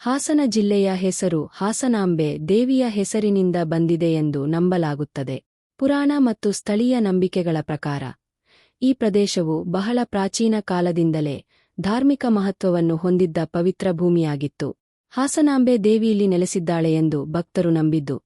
ಹಾಸನ ಜಿಲ್ಲೆಯ ಹೆಸರು ಹಾಸನಾಂಬೆ ದೇವಿಯ ಹೆಸರಿನಿಂದ ಬಂದಿದೆ ಎಂದು ನಂಬಲಾಗುತ್ತದೆ. ಪುರಾಣ ಮತ್ತು ಸ್ಥಳೀಯ ನಂಬಿಕೆಗಳ ಪ್ರಕಾರ ಈ ಪ್ರದೇಶವು ಬಹಳ ಪ್ರಾಚೀನ ಕಾಲದಿಂದಲೇ ಧಾರ್ಮಿಕ ಮಹತ್ವವನ್ನು ಹೊಂದಿದ್ದ ಪವಿತ್ರ ಭೂಮಿಯಾಗಿತ್ತು. ಹಾಸನಾಂಬೆ ದೇವಿ ಇಲ್ಲಿ ನೆಲೆಸಿದ್ದಾಳೆ ಎಂದು ಭಕ್ತರು ನಂಬಿದ್ದು,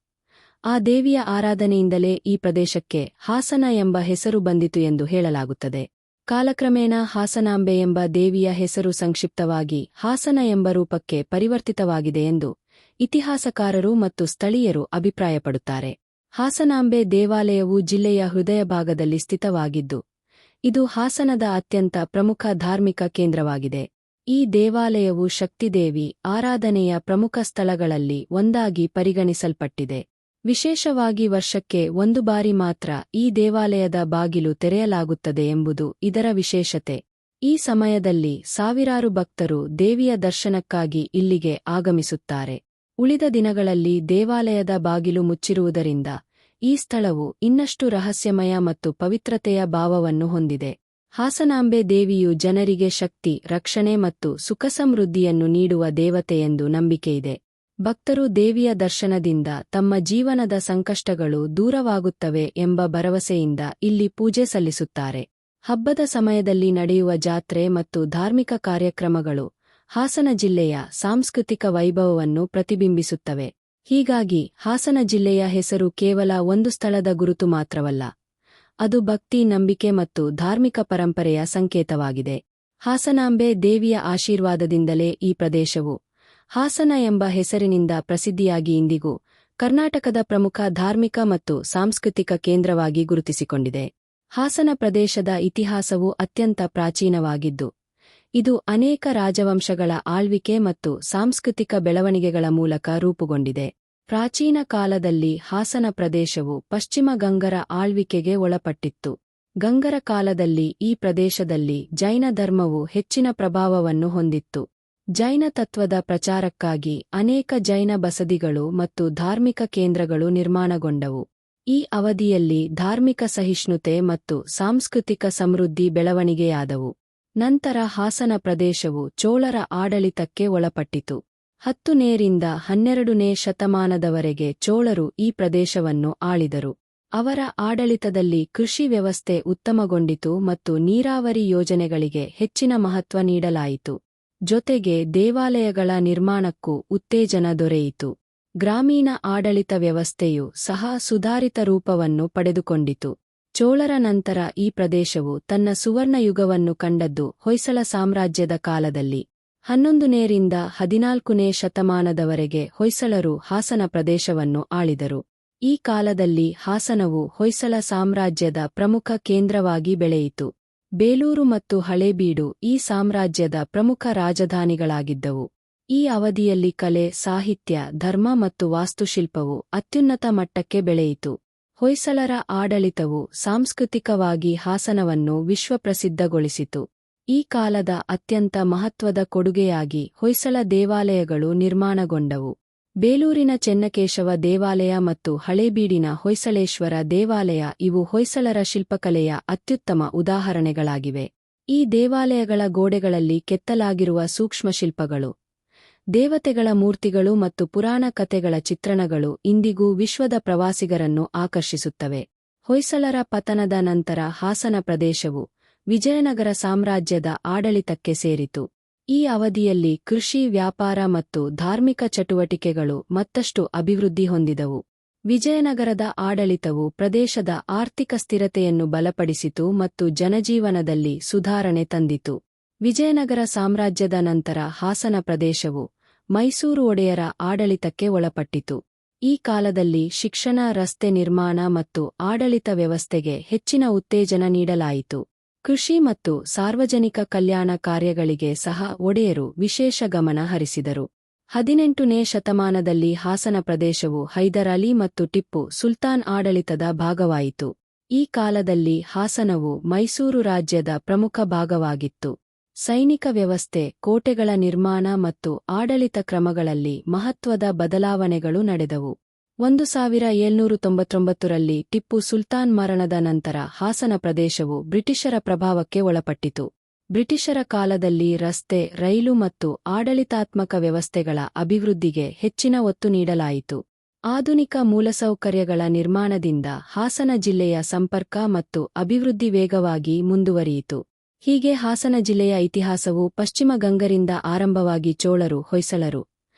ಆ ದೇವಿಯ ಆರಾಧನೆಯಿಂದಲೇ ಈ ಪ್ರದೇಶಕ್ಕೆ ಹಾಸನ ಎಂಬ ಹೆಸರು ಬಂದಿತು ಎಂದು ಹೇಳಲಾಗುತ್ತದೆ. ಕಾಲಕ್ರಮೇಣ ಹಾಸನಾಂಬೆ ಎಂಬ ದೇವಿಯ ಹೆಸರು ಸಂಕ್ಷಿಪ್ತವಾಗಿ ಹಾಸನ ಎಂಬ ರೂಪಕ್ಕೆ ಪರಿವರ್ತಿತವಾಗಿದೆ ಎಂದು ಇತಿಹಾಸಕಾರರು ಮತ್ತು ಸ್ಥಳೀಯರು ಅಭಿಪ್ರಾಯಪಡುತ್ತಾರೆ. ಹಾಸನಾಂಬೆ ದೇವಾಲಯವು ಜಿಲ್ಲೆಯ ಹೃದಯ ಭಾಗದಲ್ಲಿ ಸ್ಥಿತವಾಗಿದ್ದು, ಇದು ಹಾಸನದ ಅತ್ಯಂತ ಪ್ರಮುಖ ಧಾರ್ಮಿಕ ಕೇಂದ್ರವಾಗಿದೆ. ಈ ದೇವಾಲಯವು ಶಕ್ತಿದೇವಿ ಆರಾಧನೆಯ ಪ್ರಮುಖ ಸ್ಥಳಗಳಲ್ಲಿ ಒಂದಾಗಿ ಪರಿಗಣಿಸಲ್ಪಟ್ಟಿದೆ. ವಿಶೇಷವಾಗಿ ವರ್ಷಕ್ಕೆ ಒಂದು ಬಾರಿ ಮಾತ್ರ ಈ ದೇವಾಲಯದ ಬಾಗಿಲು ತೆರೆಯಲಾಗುತ್ತದೆ ಎಂಬುದು ಇದರ ವಿಶೇಷತೆ. ಈ ಸಮಯದಲ್ಲಿ ಸಾವಿರಾರು ಭಕ್ತರು ದೇವಿಯ ದರ್ಶನಕ್ಕಾಗಿ ಇಲ್ಲಿಗೆ ಆಗಮಿಸುತ್ತಾರೆ. ಉಳಿದ ದಿನಗಳಲ್ಲಿ ದೇವಾಲಯದ ಬಾಗಿಲು ಮುಚ್ಚಿರುವುದರಿಂದ ಈ ಸ್ಥಳವು ಇನ್ನಷ್ಟು ರಹಸ್ಯಮಯ ಮತ್ತು ಪವಿತ್ರತೆಯ ಭಾವವನ್ನು ಹೊಂದಿದೆ. ಹಾಸನಾಂಬೆ ದೇವಿಯು ಜನರಿಗೆ ಶಕ್ತಿ, ರಕ್ಷಣೆ ಮತ್ತು ಸುಖಸಮೃದ್ಧಿಯನ್ನು ನೀಡುವ ದೇವತೆಯೆಂದು ನಂಬಿಕೆಯಿದೆ. ಭಕ್ತರು ದೇವಿಯ ದರ್ಶನದಿಂದ ತಮ್ಮ ಜೀವನದ ಸಂಕಷ್ಟಗಳು ದೂರವಾಗುತ್ತವೆ ಎಂಬ ಭರವಸೆಯಿಂದ ಇಲ್ಲಿ ಪೂಜೆ ಸಲ್ಲಿಸುತ್ತಾರೆ. ಹಬ್ಬದ ಸಮಯದಲ್ಲಿ ನಡೆಯುವ ಜಾತ್ರೆ ಮತ್ತು ಧಾರ್ಮಿಕ ಕಾರ್ಯಕ್ರಮಗಳು ಹಾಸನ ಜಿಲ್ಲೆಯ ಸಾಂಸ್ಕೃತಿಕ ವೈಭವವನ್ನು ಪ್ರತಿಬಿಂಬಿಸುತ್ತವೆ. ಹೀಗಾಗಿ ಹಾಸನ ಜಿಲ್ಲೆಯ ಹೆಸರು ಕೇವಲ ಒಂದು ಸ್ಥಳದ ಗುರುತು ಮಾತ್ರವಲ್ಲ, ಅದು ಭಕ್ತಿ, ನಂಬಿಕೆ ಮತ್ತು ಧಾರ್ಮಿಕ ಪರಂಪರೆಯ ಸಂಕೇತವಾಗಿದೆ. ಹಾಸನಾಂಬೆ ದೇವಿಯ ಆಶೀರ್ವಾದದಿಂದಲೇ ಈ ಪ್ರದೇಶವು ಹಾಸನ ಎಂಬ ಹೆಸರಿನಿಂದ ಪ್ರಸಿದ್ಧಿಯಾಗಿ ಇಂದಿಗೂ ಕರ್ನಾಟಕದ ಪ್ರಮುಖ ಧಾರ್ಮಿಕ ಮತ್ತು ಸಾಂಸ್ಕೃತಿಕ ಕೇಂದ್ರವಾಗಿ ಗುರುತಿಸಿಕೊಂಡಿದೆ. ಹಾಸನ ಪ್ರದೇಶದ ಇತಿಹಾಸವು ಅತ್ಯಂತ ಪ್ರಾಚೀನವಾಗಿದ್ದು, ಇದು ಅನೇಕ ರಾಜವಂಶಗಳ ಆಳ್ವಿಕೆ ಮತ್ತು ಸಾಂಸ್ಕೃತಿಕ ಬೆಳವಣಿಗೆಗಳ ಮೂಲಕ ರೂಪುಗೊಂಡಿದೆ. ಪ್ರಾಚೀನ ಕಾಲದಲ್ಲಿ ಹಾಸನ ಪ್ರದೇಶವು ಪಶ್ಚಿಮ ಗಂಗರ ಆಳ್ವಿಕೆಗೆ ಒಳಪಟ್ಟಿತ್ತು. ಗಂಗರ ಕಾಲದಲ್ಲಿ ಈ ಪ್ರದೇಶದಲ್ಲಿ ಜೈನ ಧರ್ಮವು ಹೆಚ್ಚಿನ ಪ್ರಭಾವವನ್ನು ಹೊಂದಿತ್ತು. ಜೈನ ತತ್ವದ ಪ್ರಚಾರಕ್ಕಾಗಿ ಅನೇಕ ಜೈನ ಬಸದಿಗಳು ಮತ್ತು ಧಾರ್ಮಿಕ ಕೇಂದ್ರಗಳು ನಿರ್ಮಾಣಗೊಂಡವು. ಈ ಅವಧಿಯಲ್ಲಿ ಧಾರ್ಮಿಕ ಸಹಿಷ್ಣುತೆ ಮತ್ತು ಸಾಂಸ್ಕೃತಿಕ ಸಮೃದ್ಧಿ ಬೆಳವಣಿಗೆಯಾದವು. ನಂತರ ಹಾಸನ ಪ್ರದೇಶವು ಚೋಳರ ಆಡಳಿತಕ್ಕೆ ಒಳಪಟ್ಟಿತು. 10ನೇ ರಿಂದ 12ನೇ ಶತಮಾನದವರೆಗೆ ಚೋಳರು ಈ ಪ್ರದೇಶವನ್ನು ಆಳಿದರು. ಅವರ ಆಡಳಿತದಲ್ಲಿ ಕೃಷಿ ವ್ಯವಸ್ಥೆ ಉತ್ತಮಗೊಂಡಿತು ಮತ್ತು ನೀರಾವರಿ ಯೋಜನೆಗಳಿಗೆ ಹೆಚ್ಚಿನ ಮಹತ್ವ ನೀಡಲಾಯಿತು. ಜೊತೆಗೆ ದೇವಾಲಯಗಳ ನಿರ್ಮಾಣಕ್ಕೂ ಉತ್ತೇಜನ ದೊರೆಯಿತು. ಗ್ರಾಮೀಣ ಆಡಳಿತ ವ್ಯವಸ್ಥೆಯು ಸಹ ಸುಧಾರಿತ ರೂಪವನ್ನು ಪಡೆದುಕೊಂಡಿತು. ಚೋಳರ ನಂತರ ಈ ಪ್ರದೇಶವು ತನ್ನ ಸುವರ್ಣಯುಗವನ್ನು ಕಂಡದ್ದು ಹೊಯ್ಸಳ ಸಾಮ್ರಾಜ್ಯದ ಕಾಲದಲ್ಲಿ. 11ನೇ ರಿಂದ 14ನೇ ಶತಮಾನದವರೆಗೆ ಹೊಯ್ಸಳರು ಹಾಸನ ಪ್ರದೇಶವನ್ನು ಆಳಿದರು. ಈ ಕಾಲದಲ್ಲಿ ಹಾಸನವು ಹೊಯ್ಸಳ ಸಾಮ್ರಾಜ್ಯದ ಪ್ರಮುಖ ಕೇಂದ್ರವಾಗಿ ಬೆಳೆಯಿತು. ಬೇಲೂರು ಮತ್ತು ಹಳೇಬೀಡು ಈ ಸಾಮ್ರಾಜ್ಯದ ಪ್ರಮುಖ ರಾಜಧಾನಿಗಳಾಗಿದ್ದವು. ಈ ಅವಧಿಯಲ್ಲಿ ಕಲೆ, ಸಾಹಿತ್ಯ, ಧರ್ಮ ಮತ್ತು ವಾಸ್ತುಶಿಲ್ಪವು ಅತ್ಯುನ್ನತ ಮಟ್ಟಕ್ಕೆ ಬೆಳೆಯಿತು. ಹೊಯ್ಸಳರ ಆಡಳಿತವು ಸಾಂಸ್ಕೃತಿಕವಾಗಿ ಹಾಸನವನ್ನು ವಿಶ್ವಪ್ರಸಿದ್ಧಗೊಳಿಸಿತು. ಈ ಕಾಲದ ಅತ್ಯಂತ ಮಹತ್ವದ ಕೊಡುಗೆಯಾಗಿ ಹೊಯ್ಸಳ ದೇವಾಲಯಗಳು ನಿರ್ಮಾಣಗೊಂಡವು. ಬೇಲೂರಿನ ಚೆನ್ನಕೇಶವ ದೇವಾಲಯ ಮತ್ತು ಹಳೇಬೀಡಿನ ಹೊಯ್ಸಳೇಶ್ವರ ದೇವಾಲಯ ಇವು ಹೊಯ್ಸಳರ ಶಿಲ್ಪಕಲೆಯ ಅತ್ಯುತ್ತಮ ಉದಾಹರಣೆಗಳಾಗಿವೆ. ಈ ದೇವಾಲಯಗಳ ಗೋಡೆಗಳಲ್ಲಿ ಕೆತ್ತಲಾಗಿರುವ ಸೂಕ್ಷ್ಮಶಿಲ್ಪಗಳು, ದೇವತೆಗಳ ಮೂರ್ತಿಗಳು ಮತ್ತು ಪುರಾಣ ಕಥೆಗಳ ಚಿತ್ರಣಗಳು ಇಂದಿಗೂ ವಿಶ್ವದ ಪ್ರವಾಸಿಗರನ್ನು ಆಕರ್ಷಿಸುತ್ತವೆ. ಹೊಯ್ಸಳರ ಪತನದ ನಂತರ ಹಾಸನ ಪ್ರದೇಶವು ವಿಜಯನಗರ ಸಾಮ್ರಾಜ್ಯದ ಆಡಳಿತಕ್ಕೆ ಸೇರಿತು. ಈ ಅವಧಿಯಲ್ಲಿ ಕೃಷಿ, ವ್ಯಾಪಾರ ಮತ್ತು ಧಾರ್ಮಿಕ ಚಟುವಟಿಕೆಗಳು ಮತ್ತಷ್ಟು ಅಭಿವೃದ್ಧಿ ಹೊಂದಿದವು. ವಿಜಯನಗರದ ಆಡಳಿತವು ಪ್ರದೇಶದ ಆರ್ಥಿಕ ಸ್ಥಿರತೆಯನ್ನು ಬಲಪಡಿಸಿತು ಮತ್ತು ಜನಜೀವನದಲ್ಲಿ ಸುಧಾರಣೆ ತಂದಿತು. ವಿಜಯನಗರ ಸಾಮ್ರಾಜ್ಯದ ನಂತರ ಹಾಸನ ಪ್ರದೇಶವು ಮೈಸೂರು ಒಡೆಯರ ಆಡಳಿತಕ್ಕೆ ಒಳಪಟ್ಟಿತು. ಈ ಕಾಲದಲ್ಲಿ ಶಿಕ್ಷಣ, ರಸ್ತೆ ನಿರ್ಮಾಣ ಮತ್ತು ಆಡಳಿತ ವ್ಯವಸ್ಥೆಗೆ ಹೆಚ್ಚಿನ ಉತ್ತೇಜನ ನೀಡಲಾಯಿತು. ಕೃಷಿ ಮತ್ತು ಸಾರ್ವಜನಿಕ ಕಲ್ಯಾಣ ಕಾರ್ಯಗಳಿಗೆ ಸಹ ಒಡೆಯರು ವಿಶೇಷ ಗಮನ ಹರಿಸಿದರು. 18ನೇ ಶತಮಾನದಲ್ಲಿ ಹಾಸನ ಪ್ರದೇಶವು ಹೈದರ್ ಅಲಿ ಮತ್ತು ಟಿಪ್ಪು ಸುಲ್ತಾನ್ ಆಡಳಿತದ ಭಾಗವಾಯಿತು. ಈ ಕಾಲದಲ್ಲಿ ಹಾಸನವು ಮೈಸೂರು ರಾಜ್ಯದ ಪ್ರಮುಖ ಭಾಗವಾಗಿತ್ತು. ಸೈನಿಕ ವ್ಯವಸ್ಥೆ, ಕೋಟೆಗಳ ನಿರ್ಮಾಣ ಮತ್ತು ಆಡಳಿತ ಕ್ರಮಗಳಲ್ಲಿ ಮಹತ್ವದ ಬದಲಾವಣೆಗಳು ನಡೆದವು. 1799ರಲ್ಲಿ ಟಿಪ್ಪು ಸುಲ್ತಾನ್ ಮರಣದ ನಂತರ ಹಾಸನ ಪ್ರದೇಶವು ಬ್ರಿಟಿಷರ ಪ್ರಭಾವಕ್ಕೆ ಒಳಪಟ್ಟಿತು. ಬ್ರಿಟಿಷರ ಕಾಲದಲ್ಲಿ ರಸ್ತೆ, ರೈಲು ಮತ್ತು ಆಡಳಿತಾತ್ಮಕ ವ್ಯವಸ್ಥೆಗಳ ಅಭಿವೃದ್ಧಿಗೆ ಹೆಚ್ಚಿನ ಒತ್ತು ನೀಡಲಾಯಿತು. ಆಧುನಿಕ ಮೂಲಸೌಕರ್ಯಗಳ ನಿರ್ಮಾಣದಿಂದ ಹಾಸನ ಜಿಲ್ಲೆಯ ಸಂಪರ್ಕ ಮತ್ತು ಅಭಿವೃದ್ಧಿ ವೇಗವಾಗಿ ಮುಂದುವರಿಯಿತು. ಹೀಗೆ ಹಾಸನ ಜಿಲ್ಲೆಯ ಇತಿಹಾಸವು ಪಶ್ಚಿಮ ಗಂಗರಿಂದ ಆರಂಭವಾಗಿ ಚೋಳರು, ಹೊಯ್ಸಳರು,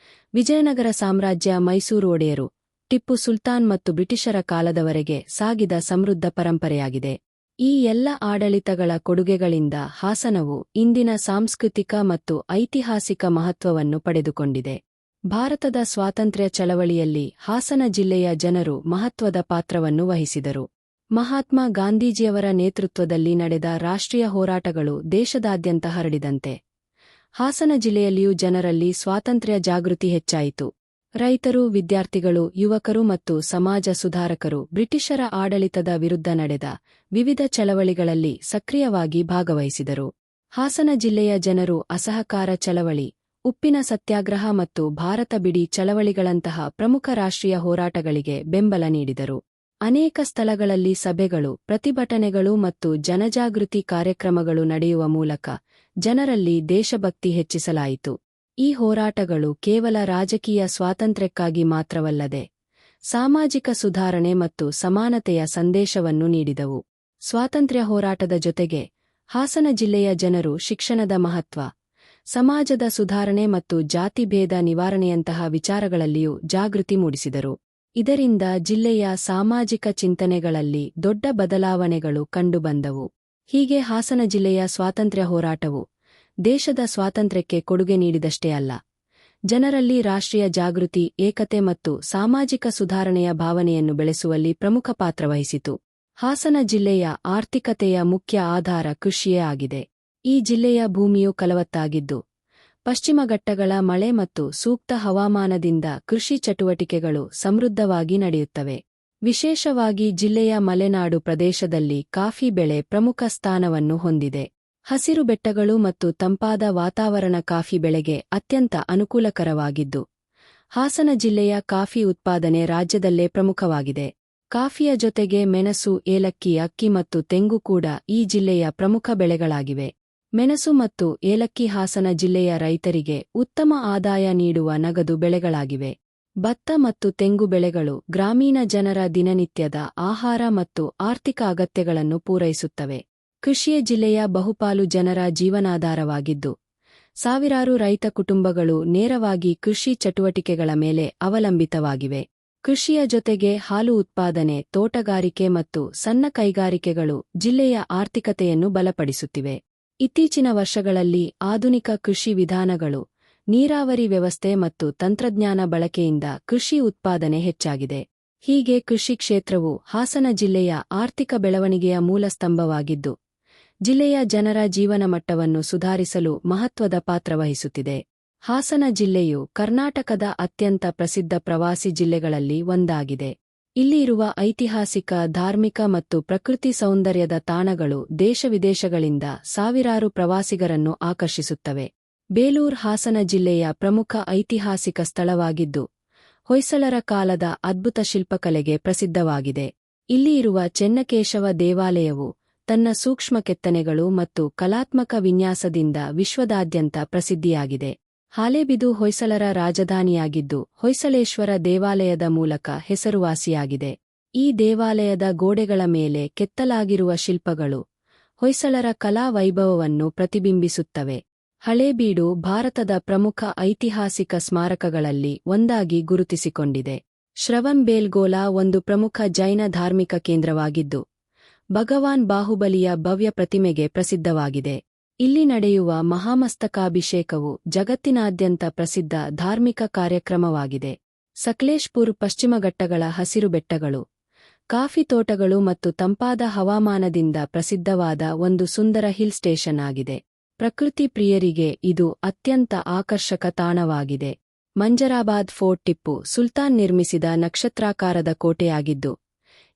ವಿಜಯನಗರ ಸಾಮ್ರಾಜ್ಯ, ಮೈಸೂರು ಒಡೆಯರು, ಟಿಪ್ಪು ಸುಲ್ತಾನ್ ಮತ್ತು ಬ್ರಿಟಿಷರ ಕಾಲದವರೆಗೆ ಸಾಗಿದ ಸಮೃದ್ಧ ಪರಂಪರೆಯಾಗಿದೆ. ಈ ಎಲ್ಲ ಆಡಳಿತಗಳ ಕೊಡುಗೆಗಳಿಂದ ಹಾಸನವು ಇಂದಿನ ಸಾಂಸ್ಕೃತಿಕ ಮತ್ತು ಐತಿಹಾಸಿಕ ಮಹತ್ವವನ್ನು ಪಡೆದುಕೊಂಡಿದೆ. ಭಾರತದ ಸ್ವಾತಂತ್ರ್ಯ ಚಳವಳಿಯಲ್ಲಿ ಹಾಸನ ಜಿಲ್ಲೆಯ ಜನರು ಮಹತ್ವದ ಪಾತ್ರವನ್ನು ವಹಿಸಿದರು. ಮಹಾತ್ಮ ಗಾಂಧೀಜಿಯವರ ನೇತೃತ್ವದಲ್ಲಿ ನಡೆದ ರಾಷ್ಟ್ರೀಯ ಹೋರಾಟಗಳು ದೇಶದಾದ್ಯಂತ ಹರಡಿದಂತೆ ಹಾಸನ ಜಿಲ್ಲೆಯಲ್ಲಿಯೂ ಜನರಲ್ಲಿ ಸ್ವಾತಂತ್ರ್ಯ ಜಾಗೃತಿ ಹೆಚ್ಚಾಯಿತು. ರೈತರು, ವಿದ್ಯಾರ್ಥಿಗಳು, ಯುವಕರು ಮತ್ತು ಸಮಾಜ ಸುಧಾರಕರು ಬ್ರಿಟಿಷರ ಆಡಳಿತದ ವಿರುದ್ಧ ನಡೆದ ವಿವಿಧ ಚಳವಳಿಗಳಲ್ಲಿ ಸಕ್ರಿಯವಾಗಿ ಭಾಗವಹಿಸಿದರು. ಹಾಸನ ಜಿಲ್ಲೆಯ ಜನರು ಅಸಹಕಾರ ಚಳವಳಿ, ಉಪ್ಪಿನ ಸತ್ಯಾಗ್ರಹ ಮತ್ತು ಭಾರತ ಬಿಡಿ ಚಳವಳಿಗಳಂತಹ ಪ್ರಮುಖ ರಾಷ್ಟ್ರೀಯ ಹೋರಾಟಗಳಿಗೆ ಬೆಂಬಲ ನೀಡಿದರು. ಅನೇಕ ಸ್ಥಳಗಳಲ್ಲಿ ಸಭೆಗಳು, ಪ್ರತಿಭಟನೆಗಳು ಮತ್ತು ಜನಜಾಗೃತಿ ಕಾರ್ಯಕ್ರಮಗಳು ನಡೆಯುವ ಮೂಲಕ ಜನರಲ್ಲಿ ದೇಶಭಕ್ತಿ ಹೆಚ್ಚಿಸಲಾಯಿತು. ಈ ಹೋರಾಟಗಳು ಕೇವಲ ರಾಜಕೀಯ ಸ್ವಾತಂತ್ರ್ಯಕ್ಕಾಗಿ ಮಾತ್ರವಲ್ಲದೆ ಸಾಮಾಜಿಕ ಸುಧಾರಣೆ ಮತ್ತು ಸಮಾನತೆಯ ಸಂದೇಶವನ್ನು ನೀಡಿದವು. ಸ್ವಾತಂತ್ರ್ಯ ಹೋರಾಟದ ಜೊತೆಗೆ ಹಾಸನ ಜಿಲ್ಲೆಯ ಜನರು ಶಿಕ್ಷಣದ ಮಹತ್ವ, ಸಮಾಜದ ಸುಧಾರಣೆ ಮತ್ತು ಜಾತಿಭೇದ ನಿವಾರಣೆಯಂತಹ ವಿಚಾರಗಳಲ್ಲಿಯೂ ಜಾಗೃತಿ ಮೂಡಿಸಿದರು. ಇದರಿಂದ ಜಿಲ್ಲೆಯ ಸಾಮಾಜಿಕ ಚಿಂತನೆಗಳಲ್ಲಿ ದೊಡ್ಡ ಬದಲಾವಣೆಗಳು ಕಂಡುಬಂದವು. ಹೀಗೆ ಹಾಸನ ಜಿಲ್ಲೆಯ ಸ್ವಾತಂತ್ರ್ಯ ಹೋರಾಟವು ದೇಶದ ಸ್ವಾತಂತ್ರ್ಯಕ್ಕೆ ಕೊಡುಗೆ ನೀಡಿದಷ್ಟೇ ಅಲ್ಲ, ಜನರಲ್ಲಿ ರಾಷ್ಟ್ರೀಯ ಜಾಗೃತಿ, ಏಕತೆ ಮತ್ತು ಸಾಮಾಜಿಕ ಸುಧಾರಣೆಯ ಭಾವನೆಯನ್ನು ಬೆಳೆಸುವಲ್ಲಿ ಪ್ರಮುಖ ಪಾತ್ರ ವಹಿಸಿತು. ಹಾಸನ ಜಿಲ್ಲೆಯ ಆರ್ಥಿಕತೆಯ ಮುಖ್ಯ ಆಧಾರ ಕೃಷಿಯೇ ಆಗಿದೆ. ಈ ಜಿಲ್ಲೆಯ ಭೂಮಿಯು ಫಲವತ್ತಾಗಿದ್ದು, ಪಶ್ಚಿಮ ಘಟ್ಟಗಳ ಮಳೆ ಮತ್ತು ಸೂಕ್ತ ಹವಾಮಾನದಿಂದ ಕೃಷಿ ಚಟುವಟಿಕೆಗಳು ಸಮೃದ್ಧವಾಗಿ ನಡೆಯುತ್ತವೆ. ವಿಶೇಷವಾಗಿ ಜಿಲ್ಲೆಯ ಮಲೆನಾಡು ಪ್ರದೇಶದಲ್ಲಿ ಕಾಫಿ ಬೆಳೆ ಪ್ರಮುಖ ಸ್ಥಾನವನ್ನು ಹೊಂದಿದೆ. ಹಸಿರು ಬೆಟ್ಟಗಳು ಮತ್ತು ತಂಪಾದ ವಾತಾವರಣ ಕಾಫಿ ಬೆಳೆಗೆ ಅತ್ಯಂತ ಅನುಕೂಲಕರವಾಗಿದ್ದು, ಹಾಸನ ಜಿಲ್ಲೆಯ ಕಾಫಿ ಉತ್ಪಾದನೆ ರಾಜ್ಯದಲ್ಲೇ ಪ್ರಮುಖವಾಗಿದೆ. ಕಾಫಿಯ ಜೊತೆಗೆ ಮೆಣಸು, ಏಲಕ್ಕಿ, ಅಕ್ಕಿ ಮತ್ತು ತೆಂಗು ಕೂಡ ಈ ಜಿಲ್ಲೆಯ ಪ್ರಮುಖ ಬೆಳೆಗಳಾಗಿವೆ. ಮೆಣಸು ಮತ್ತು ಏಲಕ್ಕಿ ಹಾಸನ ಜಿಲ್ಲೆಯ ರೈತರಿಗೆ ಉತ್ತಮ ಆದಾಯ ನೀಡುವ ನಗದು ಬೆಳೆಗಳಾಗಿವೆ. ಭತ್ತ ಮತ್ತು ತೆಂಗು ಬೆಳೆಗಳು ಗ್ರಾಮೀಣ ಜನರ ದಿನನಿತ್ಯದ ಆಹಾರ ಮತ್ತು ಆರ್ಥಿಕ ಅಗತ್ಯಗಳನ್ನು ಪೂರೈಸುತ್ತವೆ. ಕೃಷಿಯೇ ಜಿಲ್ಲೆಯ ಬಹುಪಾಲು ಜನರ ಜೀವನಾಧಾರವಾಗಿದ್ದು, ಸಾವಿರಾರು ರೈತ ಕುಟುಂಬಗಳು ನೇರವಾಗಿ ಕೃಷಿ ಚಟುವಟಿಕೆಗಳ ಮೇಲೆ ಅವಲಂಬಿತವಾಗಿವೆ. ಕೃಷಿಯ ಜೊತೆಗೆ ಹಾಲು ಉತ್ಪಾದನೆ, ತೋಟಗಾರಿಕೆ ಮತ್ತು ಸಣ್ಣ ಕೈಗಾರಿಕೆಗಳು ಜಿಲ್ಲೆಯ ಆರ್ಥಿಕತೆಯನ್ನು ಬಲಪಡಿಸುತ್ತಿವೆ. ಇತ್ತೀಚಿನ ವರ್ಷಗಳಲ್ಲಿ ಆಧುನಿಕ ಕೃಷಿ ವಿಧಾನಗಳು, ನೀರಾವರಿ ವ್ಯವಸ್ಥೆ ಮತ್ತು ತಂತ್ರಜ್ಞಾನ ಬಳಕೆಯಿಂದ ಕೃಷಿ ಉತ್ಪಾದನೆ ಹೆಚ್ಚಾಗಿದೆ. ಹೀಗೆ ಕೃಷಿ ಕ್ಷೇತ್ರವು ಹಾಸನ ಜಿಲ್ಲೆಯ ಆರ್ಥಿಕ ಬೆಳವಣಿಗೆಯ ಮೂಲಸ್ತಂಭವಾಗಿದ್ದು, ಜಿಲ್ಲೆಯ ಜನರ ಜೀವನಮಟ್ಟವನ್ನು ಸುಧಾರಿಸಲು ಮಹತ್ವದ ಪಾತ್ರ ವಹಿಸುತ್ತಿದೆ. ಹಾಸನ ಜಿಲ್ಲೆಯು ಕರ್ನಾಟಕದ ಅತ್ಯಂತ ಪ್ರಸಿದ್ಧ ಪ್ರವಾಸಿ ಜಿಲ್ಲೆಗಳಲ್ಲಿ ಒಂದಾಗಿದೆ. ಇಲ್ಲಿ ಇರುವ ಐತಿಹಾಸಿಕ, ಧಾರ್ಮಿಕ ಮತ್ತು ಪ್ರಕೃತಿ ಸೌಂದರ್ಯದ ತಾಣಗಳು ದೇಶ-ವಿದೇಶಗಳಿಂದ ಸಾವಿರಾರು ಪ್ರವಾಸಿಗರನ್ನು ಆಕರ್ಷಿಸುತ್ತವೆ. ಬೇಲೂರು ಹಾಸನ ಜಿಲ್ಲೆಯ ಪ್ರಮುಖ ಐತಿಹಾಸಿಕ ಸ್ಥಳವಾಗಿದ್ದು, ಹೊಯ್ಸಳರ ಕಾಲದ ಅದ್ಭುತ ಶಿಲ್ಪಕಲೆಗೆ ಪ್ರಸಿದ್ಧವಾಗಿದೆ. ಇಲ್ಲಿ ಇರುವ ಚೆನ್ನಕೇಶವ ದೇವಾಲಯವು ತನ್ನ ಸೂಕ್ಷ್ಮ ಕೆತ್ತನೆಗಳು ಮತ್ತು ಕಲಾತ್ಮಕ ವಿನ್ಯಾಸದಿಂದ ವಿಶ್ವದಾದ್ಯಂತ ಪ್ರಸಿದ್ಧಿಯಾಗಿದೆ. ಹಾಲೇಬಿದು ಹೊಯ್ಸಳರ ರಾಜಧಾನಿಯಾಗಿದ್ದು, ಹೊಯ್ಸಳೇಶ್ವರ ದೇವಾಲಯದ ಮೂಲಕ ಹೆಸರುವಾಸಿಯಾಗಿದೆ. ಈ ದೇವಾಲಯದ ಗೋಡೆಗಳ ಮೇಲೆ ಕೆತ್ತಲಾಗಿರುವ ಶಿಲ್ಪಗಳು ಹೊಯ್ಸಳರ ಕಲಾ ವೈಭವವನ್ನು ಪ್ರತಿಬಿಂಬಿಸುತ್ತವೆ. ಹಳೇಬೀಡು ಭಾರತದ ಪ್ರಮುಖ ಐತಿಹಾಸಿಕ ಸ್ಮಾರಕಗಳಲ್ಲಿ ಒಂದಾಗಿ ಗುರುತಿಸಿಕೊಂಡಿದೆ. ಶ್ರವಣಬೆಳಗೊಳ ಒಂದು ಪ್ರಮುಖ ಜೈನ ಧಾರ್ಮಿಕ ಕೇಂದ್ರವಾಗಿದ್ದು, ಭಗವಾನ್ ಬಾಹುಬಲಿಯ ಭವ್ಯ ಪ್ರತಿಮೆಗೆ ಪ್ರಸಿದ್ಧವಾಗಿದೆ. ಇಲ್ಲಿ ನಡೆಯುವ ಮಹಾಮಸ್ತಕಾಭಿಷೇಕವು ಜಗತ್ತಿನಾದ್ಯಂತ ಪ್ರಸಿದ್ಧ ಧಾರ್ಮಿಕ ಕಾರ್ಯಕ್ರಮವಾಗಿದೆ. ಸಕಲೇಶಪುರ ಪಶ್ಚಿಮ ಘಟ್ಟಗಳ ಹಸಿರು ಬೆಟ್ಟಗಳು, ಕಾಫಿ ತೋಟಗಳು ಮತ್ತು ತಂಪಾದ ಹವಾಮಾನದಿಂದ ಪ್ರಸಿದ್ಧವಾದ ಒಂದು ಸುಂದರ ಹಿಲ್ ಸ್ಟೇಷನ್ ಆಗಿದೆ. ಪ್ರಕೃತಿ ಪ್ರಿಯರಿಗೆ ಇದು ಅತ್ಯಂತ ಆಕರ್ಷಕ ತಾಣವಾಗಿದೆ. ಮಂಜರಾಬಾದ್ ಫೋರ್ಟ್ ಟಿಪ್ಪು ಸುಲ್ತಾನ್ ನಿರ್ಮಿಸಿದ ನಕ್ಷತ್ರಾಕಾರದ ಕೋಟೆಯಾಗಿದ್ದು,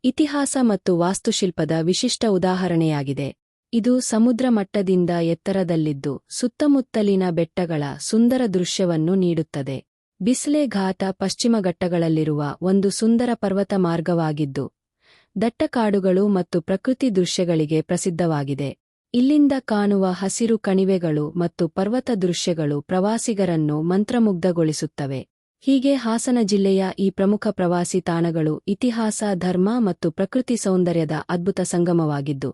ಇತಿಹಾಸ ಮತ್ತು ವಾಸ್ತುಶಿಲ್ಪದ ವಿಶಿಷ್ಟ ಉದಾಹರಣೆಯಾಗಿದೆ. ಇದು ಸಮುದ್ರ ಮಟ್ಟದಿಂದ ಎತ್ತರದಲ್ಲಿದ್ದು, ಸುತ್ತಮುತ್ತಲಿನ ಬೆಟ್ಟಗಳ ಸುಂದರ ದೃಶ್ಯವನ್ನು ನೀಡುತ್ತದೆ. ಬಿಸ್ಲೆ ಘಾಟ ಪಶ್ಚಿಮ ಘಟ್ಟಗಳಲ್ಲಿರುವ ಒಂದು ಸುಂದರ ಪರ್ವತ ಮಾರ್ಗವಾಗಿದ್ದು, ದಟ್ಟ ಕಾಡುಗಳು ಮತ್ತು ಪ್ರಕೃತಿ ದೃಶ್ಯಗಳಿಗೆ ಪ್ರಸಿದ್ಧವಾಗಿದೆ. ಇಲ್ಲಿಂದ ಕಾಣುವ ಹಸಿರು ಕಣಿವೆಗಳು ಮತ್ತು ಪರ್ವತ ದೃಶ್ಯಗಳು ಪ್ರವಾಸಿಗರನ್ನು ಮಂತ್ರಮುಗ್ಧಗೊಳಿಸುತ್ತವೆ. ಹೀಗೆ ಹಾಸನ ಜಿಲ್ಲೆಯ ಈ ಪ್ರಮುಖ ಪ್ರವಾಸಿ ತಾಣಗಳು ಇತಿಹಾಸ, ಧರ್ಮ ಮತ್ತು ಪ್ರಕೃತಿ ಸೌಂದರ್ಯದ ಅದ್ಭುತ ಸಂಗಮವಾಗಿದ್ದು,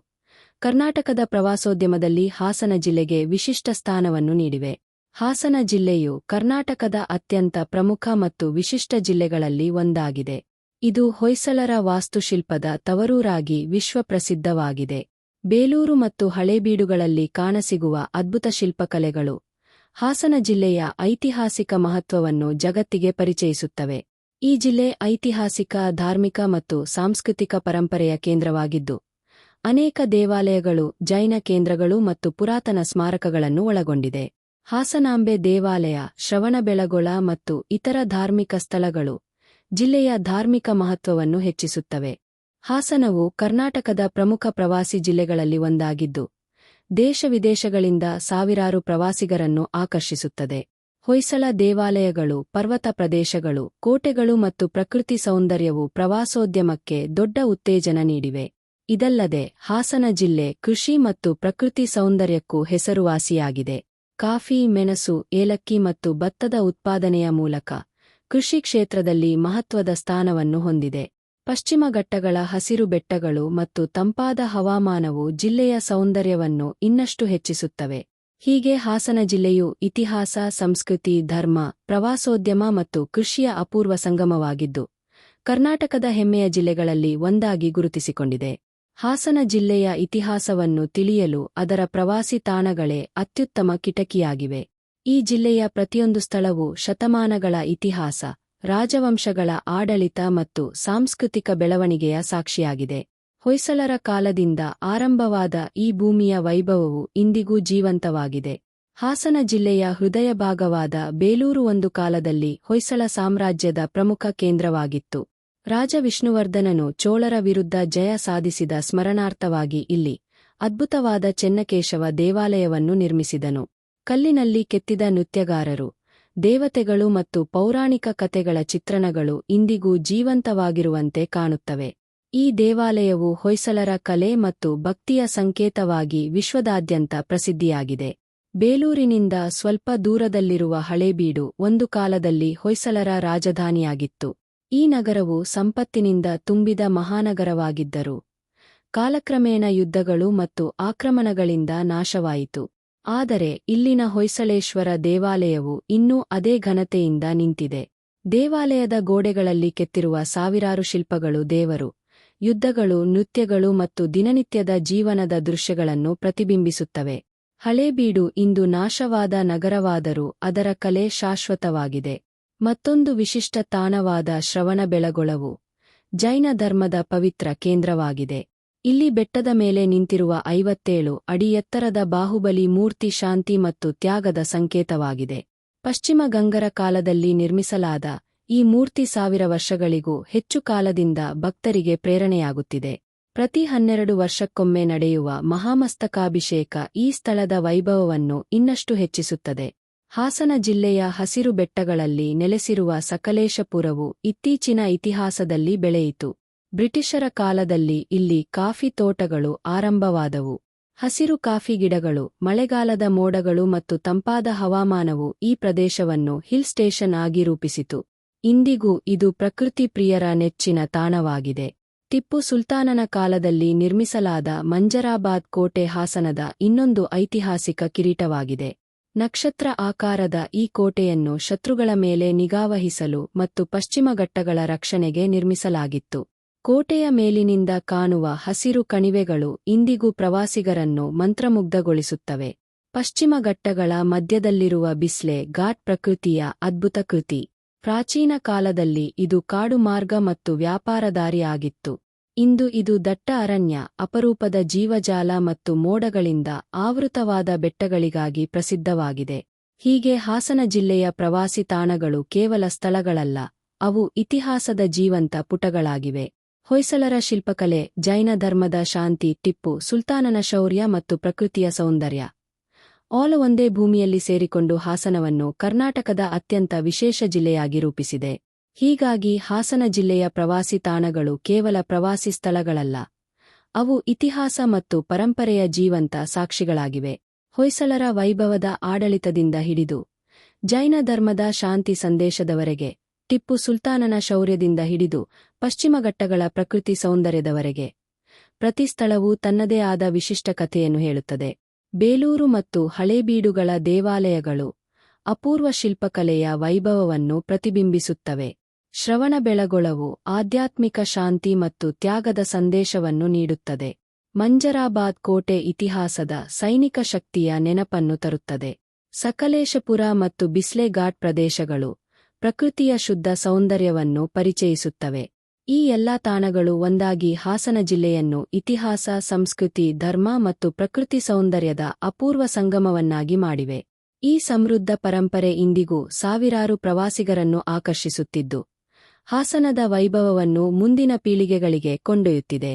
ಕರ್ನಾಟಕದ ಪ್ರವಾಸೋದ್ಯಮದಲ್ಲಿ ಹಾಸನ ಜಿಲ್ಲೆಗೆ ವಿಶಿಷ್ಟ ಸ್ಥಾನವನ್ನು ನೀಡಿವೆ. ಹಾಸನ ಜಿಲ್ಲೆಯು ಕರ್ನಾಟಕದ ಅತ್ಯಂತ ಪ್ರಮುಖ ಮತ್ತು ವಿಶಿಷ್ಟ ಜಿಲ್ಲೆಗಳಲ್ಲಿ ಒಂದಾಗಿದೆ. ಇದು ಹೊಯ್ಸಳರ ವಾಸ್ತುಶಿಲ್ಪದ ತವರೂರಾಗಿ ವಿಶ್ವಪ್ರಸಿದ್ಧವಾಗಿದೆ. ಬೇಲೂರು ಮತ್ತು ಹಳೇಬೀಡುಗಳಲ್ಲಿ ಕಾಣಸಿಗುವ ಅದ್ಭುತ ಶಿಲ್ಪಕಲೆಗಳು ಹಾಸನ ಜಿಲ್ಲೆಯ ಐತಿಹಾಸಿಕ ಮಹತ್ವವನ್ನು ಜಗತ್ತಿಗೆ ಪರಿಚಯಿಸುತ್ತವೆ. ಈ ಜಿಲ್ಲೆ ಐತಿಹಾಸಿಕ, ಧಾರ್ಮಿಕ ಮತ್ತು ಸಾಂಸ್ಕೃತಿಕ ಪರಂಪರೆಯ ಕೇಂದ್ರವಾಗಿದ್ದು, ಅನೇಕ ದೇವಾಲಯಗಳು, ಜೈನ ಕೇಂದ್ರಗಳು ಮತ್ತು ಪುರಾತನ ಸ್ಮಾರಕಗಳನ್ನು ಒಳಗೊಂಡಿದೆ. ಹಾಸನಾಂಬೆ ದೇವಾಲಯ, ಶ್ರವಣಬೆಳಗೊಳ ಮತ್ತು ಇತರ ಧಾರ್ಮಿಕ ಸ್ಥಳಗಳು ಜಿಲ್ಲೆಯ ಧಾರ್ಮಿಕ ಮಹತ್ವವನ್ನು ಹೆಚ್ಚಿಸುತ್ತವೆ. ಹಾಸನವು ಕರ್ನಾಟಕದ ಪ್ರಮುಖ ಪ್ರವಾಸಿ ಜಿಲ್ಲೆಗಳಲ್ಲಿ ಒಂದಾಗಿದ್ದು, ದೇಶ-ವಿದೇಶಗಳಿಂದ ಸಾವಿರಾರು ಪ್ರವಾಸಿಗರನ್ನು ಆಕರ್ಷಿಸುತ್ತದೆ. ಹೊಯ್ಸಳ ದೇವಾಲಯಗಳು, ಪರ್ವತ ಪ್ರದೇಶಗಳು, ಕೋಟೆಗಳು ಮತ್ತು ಪ್ರಕೃತಿ ಸೌಂದರ್ಯವು ಪ್ರವಾಸೋದ್ಯಮಕ್ಕೆ ದೊಡ್ಡ ಉತ್ತೇಜನ ನೀಡಿವೆ. ಇದಲ್ಲದೆ ಹಾಸನ ಜಿಲ್ಲೆ ಕೃಷಿ ಮತ್ತು ಪ್ರಕೃತಿ ಸೌಂದರ್ಯಕ್ಕೂ ಹೆಸರುವಾಸಿಯಾಗಿದೆ. ಕಾಫಿ, ಮೆಣಸು, ಏಲಕ್ಕಿ ಮತ್ತು ಭತ್ತದ ಉತ್ಪಾದನೆಯ ಮೂಲಕ ಕೃಷಿ ಕ್ಷೇತ್ರದಲ್ಲಿ ಮಹತ್ವದ ಸ್ಥಾನವನ್ನು ಹೊಂದಿದೆ. ಪಶ್ಚಿಮ ಘಟ್ಟಗಳ ಹಸಿರು ಬೆಟ್ಟಗಳು ಮತ್ತು ತಂಪಾದ ಹವಾಮಾನವು ಜಿಲ್ಲೆಯ ಸೌಂದರ್ಯವನ್ನು ಇನ್ನಷ್ಟು ಹೆಚ್ಚಿಸುತ್ತವೆ. ಹೀಗೆ ಹಾಸನ ಜಿಲ್ಲೆಯು ಇತಿಹಾಸ, ಸಂಸ್ಕೃತಿ, ಧರ್ಮ, ಪ್ರವಾಸೋದ್ಯಮ ಮತ್ತು ಕೃಷಿಯ ಅಪೂರ್ವ ಸಂಗಮವಾಗಿದ್ದು, ಕರ್ನಾಟಕದ ಹೆಮ್ಮೆಯ ಜಿಲ್ಲೆಗಳಲ್ಲಿ ಒಂದಾಗಿ ಗುರುತಿಸಿಕೊಂಡಿದೆ. ಹಾಸನ ಜಿಲ್ಲೆಯ ಇತಿಹಾಸವನ್ನು ತಿಳಿಯಲು ಅದರ ಪ್ರವಾಸಿ ತಾಣಗಳೇ ಅತ್ಯುತ್ತಮ ಕಿಟಕಿಯಾಗಿವೆ. ಈ ಜಿಲ್ಲೆಯ ಪ್ರತಿಯೊಂದು ಸ್ಥಳವೂ ಶತಮಾನಗಳ ಇತಿಹಾಸ, ರಾಜವಂಶಗಳ ಆಡಳಿತ ಮತ್ತು ಸಾಂಸ್ಕೃತಿಕ ಬೆಳವಣಿಗೆಯ ಸಾಕ್ಷಿಯಾಗಿದೆ. ಹೊಯ್ಸಳರ ಕಾಲದಿಂದ ಆರಂಭವಾದ ಈ ಭೂಮಿಯ ವೈಭವವು ಇಂದಿಗೂ ಜೀವಂತವಾಗಿದೆ. ಹಾಸನ ಜಿಲ್ಲೆಯ ಹೃದಯ ಭಾಗವಾದ ಬೇಲೂರು ಒಂದು ಕಾಲದಲ್ಲಿ ಹೊಯ್ಸಳ ಸಾಮ್ರಾಜ್ಯದ ಪ್ರಮುಖ ಕೇಂದ್ರವಾಗಿತ್ತು. ರಾಜ ವಿಷ್ಣುವರ್ಧನನು ಚೋಳರ ವಿರುದ್ಧ ಜಯ ಸಾಧಿಸಿದ ಸ್ಮರಣಾರ್ಥವಾಗಿ ಇಲ್ಲಿ ಅದ್ಭುತವಾದ ಚೆನ್ನಕೇಶವ ದೇವಾಲಯವನ್ನು ನಿರ್ಮಿಸಿದನು. ಕಲ್ಲಿನಲ್ಲಿ ಕೆತ್ತಿದ ನೃತ್ಯಗಾರರು, ದೇವತೆಗಳು ಮತ್ತು ಪೌರಾಣಿಕ ಕಥೆಗಳ ಚಿತ್ರಣಗಳು ಇಂದಿಗೂ ಜೀವಂತವಾಗಿರುವಂತೆ ಕಾಣುತ್ತವೆ. ಈ ದೇವಾಲಯವು ಹೊಯ್ಸಳರ ಕಲೆ ಮತ್ತು ಭಕ್ತಿಯ ಸಂಕೇತವಾಗಿ ವಿಶ್ವದಾದ್ಯಂತ ಪ್ರಸಿದ್ಧಿಯಾಗಿದೆ. ಬೇಲೂರಿನಿಂದ ಸ್ವಲ್ಪ ದೂರದಲ್ಲಿರುವ ಹಳೇಬೀಡು ಒಂದು ಕಾಲದಲ್ಲಿ ಹೊಯ್ಸಳರ ರಾಜಧಾನಿಯಾಗಿತ್ತು. ಈ ನಗರವು ಸಂಪತ್ತಿನಿಂದ ತುಂಬಿದ ಮಹಾನಗರವಾಗಿದ್ದರೂ, ಕಾಲಕ್ರಮೇಣ ಯುದ್ಧಗಳು ಮತ್ತು ಆಕ್ರಮಣಗಳಿಂದ ನಾಶವಾಯಿತು. ಆದರೆ ಇಲ್ಲಿನ ಹೊಯ್ಸಳೇಶ್ವರ ದೇವಾಲಯವು ಇನ್ನೂ ಅದೇ ಘನತೆಯಿಂದ ನಿಂತಿದೆ. ದೇವಾಲಯದ ಗೋಡೆಗಳಲ್ಲಿ ಕೆತ್ತಿರುವ ಸಾವಿರಾರು ಶಿಲ್ಪಗಳು ದೇವರು, ಯುದ್ಧಗಳು, ನೃತ್ಯಗಳು ಮತ್ತು ದಿನನಿತ್ಯದ ಜೀವನದ ದೃಶ್ಯಗಳನ್ನು ಪ್ರತಿಬಿಂಬಿಸುತ್ತವೆ. ಹಳೇಬೀಡು ಇಂದು ನಾಶವಾದ ನಗರವಾದರೂ ಅದರ ಕಲೆ ಶಾಶ್ವತವಾಗಿದೆ. ಮತ್ತೊಂದು ವಿಶಿಷ್ಟ ತಾಣವಾದ ಶ್ರವಣಬೆಳಗೊಳವು ಜೈನ ಧರ್ಮದ ಪವಿತ್ರ ಕೇಂದ್ರವಾಗಿದೆ. ಇಲ್ಲಿ ಬೆಟ್ಟದ ಮೇಲೆ ನಿಂತಿರುವ 57 ಅಡಿ ಎತ್ತರದ ಬಾಹುಬಲಿ ಮೂರ್ತಿ ಶಾಂತಿ ಮತ್ತು ತ್ಯಾಗದ ಸಂಕೇತವಾಗಿದೆ. ಪಶ್ಚಿಮ ಗಂಗರ ಕಾಲದಲ್ಲಿ ನಿರ್ಮಿಸಲಾದ ಈ ಮೂರ್ತಿ 1000 ವರ್ಷಗಳಿಗೂ ಹೆಚ್ಚು ಕಾಲದಿಂದ ಭಕ್ತರಿಗೆ ಪ್ರೇರಣೆಯಾಗುತ್ತಿದೆ. ಪ್ರತಿ 12 ವರ್ಷಕ್ಕೊಮ್ಮೆ ನಡೆಯುವ ಮಹಾಮಸ್ತಕಾಭಿಷೇಕ ಈ ಸ್ಥಳದ ವೈಭವವನ್ನು ಇನ್ನಷ್ಟು ಹೆಚ್ಚಿಸುತ್ತದೆ. ಹಾಸನ ಜಿಲ್ಲೆಯ ಹಸಿರು ಬೆಟ್ಟಗಳಲ್ಲಿ ನೆಲೆಸಿರುವ ಸಕಲೇಶಪುರವು ಇತ್ತೀಚಿನ ಇತಿಹಾಸದಲ್ಲಿ ಬೆಳೆಯಿತು. ಬ್ರಿಟಿಷರ ಕಾಲದಲ್ಲಿ ಇಲ್ಲಿ ಕಾಫಿ ತೋಟಗಳು ಆರಂಭವಾದವು. ಹಸಿರು ಕಾಫಿ ಗಿಡಗಳು, ಮಳೆಗಾಲದ ಮೋಡಗಳು ಮತ್ತು ತಂಪಾದ ಹವಾಮಾನವು ಈ ಪ್ರದೇಶವನ್ನು ಹಿಲ್ ಸ್ಟೇಷನ್ ಆಗಿ ರೂಪಿಸಿತು. ಇಂದಿಗೂ ಇದು ಪ್ರಕೃತಿ ಪ್ರಿಯರ ನೆಚ್ಚಿನ ತಾಣವಾಗಿದೆ. ಟಿಪ್ಪು ಸುಲ್ತಾನನ ಕಾಲದಲ್ಲಿ ನಿರ್ಮಿಸಲಾದ ಮಂಜರಾಬಾದ್ ಕೋಟೆ ಹಾಸನದ ಇನ್ನೊಂದು ಐತಿಹಾಸಿಕ ಕಿರೀಟವಾಗಿದೆ. ನಕ್ಷತ್ರ ಆಕಾರದ ಈ ಕೋಟೆಯನ್ನು ಶತ್ರುಗಳ ಮೇಲೆ ನಿಗಾವಹಿಸಲು ಮತ್ತು ಪಶ್ಚಿಮ ಘಟ್ಟಗಳ ರಕ್ಷಣೆಗೆ ನಿರ್ಮಿಸಲಾಗಿತ್ತು. ಕೋಟೆಯ ಮೇಲಿನಿಂದ ಕಾಣುವ ಹಸಿರು ಕಣಿವೆಗಳು ಇಂದಿಗೂ ಪ್ರವಾಸಿಗರನ್ನು ಮಂತ್ರಮುಗ್ಧಗೊಳಿಸುತ್ತವೆ. ಪಶ್ಚಿಮ ಘಟ್ಟಗಳ ಮಧ್ಯದಲ್ಲಿರುವ ಬಿಸ್ಲೆ ಘಾಟ್ ಪ್ರಕೃತಿಯ ಅದ್ಭುತ ಕೃತಿ. ಪ್ರಾಚೀನ ಕಾಲದಲ್ಲಿ ಇದು ಕಾಡು ಮಾರ್ಗ ಮತ್ತು ವ್ಯಾಪಾರ ದಾರಿ ಆಗಿತ್ತು. ಇಂದು ಇದು ದಟ್ಟ ಅರಣ್ಯ, ಅಪರೂಪದ ಜೀವಜಾಲ ಮತ್ತು ಮೋಡಗಳಿಂದ ಆವೃತವಾದ ಬೆಟ್ಟಗಳಿಗಾಗಿ ಪ್ರಸಿದ್ಧವಾಗಿದೆ. ಹೀಗೆ ಹಾಸನ ಜಿಲ್ಲೆಯ ಪ್ರವಾಸಿ ತಾಣಗಳು ಕೇವಲ ಸ್ಥಳಗಳಲ್ಲ, ಅವು ಇತಿಹಾಸದ ಜೀವಂತ ಪುಟಗಳಾಗಿವೆ. ಹೊಯ್ಸಳರ ಶಿಲ್ಪಕಲೆ, ಜೈನ ಧರ್ಮದ ಶಾಂತಿ, ಟಿಪ್ಪು ಸುಲ್ತಾನನ ಶೌರ್ಯ ಮತ್ತು ಪ್ರಕೃತಿಯ ಸೌಂದರ್ಯ ಆಲ್ ಒಂದೇ ಭೂಮಿಯಲ್ಲಿ ಸೇರಿಕೊಂಡು ಹಾಸನವನ್ನು ಕರ್ನಾಟಕದ ಅತ್ಯಂತ ವಿಶೇಷ ಜಿಲ್ಲೆಯಾಗಿ ರೂಪಿಸಿದೆ. ಹೀಗಾಗಿ ಹಾಸನ ಜಿಲ್ಲೆಯ ಪ್ರವಾಸಿ ತಾಣಗಳು ಕೇವಲ ಪ್ರವಾಸಿ ಸ್ಥಳಗಳಲ್ಲ, ಅವು ಇತಿಹಾಸ ಮತ್ತು ಪರಂಪರೆಯ ಜೀವಂತ ಸಾಕ್ಷಿಗಳಾಗಿವೆ. ಹೊಯ್ಸಳರ ವೈಭವದ ಆಡಳಿತದಿಂದ ಹಿಡಿದು ಜೈನ ಧರ್ಮದ ಶಾಂತಿ ಸಂದೇಶದವರೆಗೆ, ಟಿಪ್ಪು ಸುಲ್ತಾನನ ಶೌರ್ಯದಿಂದ ಹಿಡಿದು ಪಶ್ಚಿಮಘಟ್ಟಗಳ ಪ್ರಕೃತಿ ಸೌಂದರ್ಯದವರೆಗೆ, ಪ್ರತಿ ಸ್ಥಳವೂ ತನ್ನದೇ ಆದ ವಿಶಿಷ್ಟ ಕಥೆಯನ್ನು ಹೇಳುತ್ತದೆ. ಬೇಲೂರು ಮತ್ತು ಹಳೇಬೀಡುಗಳ ದೇವಾಲಯಗಳು ಅಪೂರ್ವ ಶಿಲ್ಪಕಲೆಯ ವೈಭವವನ್ನು ಪ್ರತಿಬಿಂಬಿಸುತ್ತವೆ. ಶ್ರವಣಬೆಳಗೊಳವು ಆಧ್ಯಾತ್ಮಿಕ ಶಾಂತಿ ಮತ್ತು ತ್ಯಾಗದ ಸಂದೇಶವನ್ನು ನೀಡುತ್ತದೆ. ಮಂಜರಾಬಾದ್ ಕೋಟೆ ಇತಿಹಾಸದ ಸೈನಿಕ ಶಕ್ತಿಯ ನೆನಪನ್ನು ತರುತ್ತದೆ. ಸಕಲೇಶಪುರ ಮತ್ತು ಬಿಸ್ಲೆ ಘಾಟ್ ಪ್ರದೇಶಗಳು ಪ್ರಕೃತಿಯ ಶುದ್ಧ ಸೌಂದರ್ಯವನ್ನು ಪರಿಚಯಿಸುತ್ತವೆ. ಈ ಎಲ್ಲಾ ತಾಣಗಳು ಒಂದಾಗಿ ಹಾಸನ ಜಿಲ್ಲೆಯನ್ನು ಇತಿಹಾಸ, ಸಂಸ್ಕೃತಿ, ಧರ್ಮ ಮತ್ತು ಪ್ರಕೃತಿ ಸೌಂದರ್ಯದ ಅಪೂರ್ವ ಸಂಗಮವನ್ನಾಗಿ ಮಾಡಿವೆ. ಈ ಸಮೃದ್ಧ ಪರಂಪರೆ ಇಂದಿಗೂ ಸಾವಿರಾರು ಪ್ರವಾಸಿಗರನ್ನು ಆಕರ್ಷಿಸುತ್ತಿದ್ದು, ಹಾಸನದ ವೈಭವವನ್ನು ಮುಂದಿನ ಪೀಳಿಗೆಗಳಿಗೆ ಕೊಂಡೊಯ್ಯುತ್ತಿದೆ.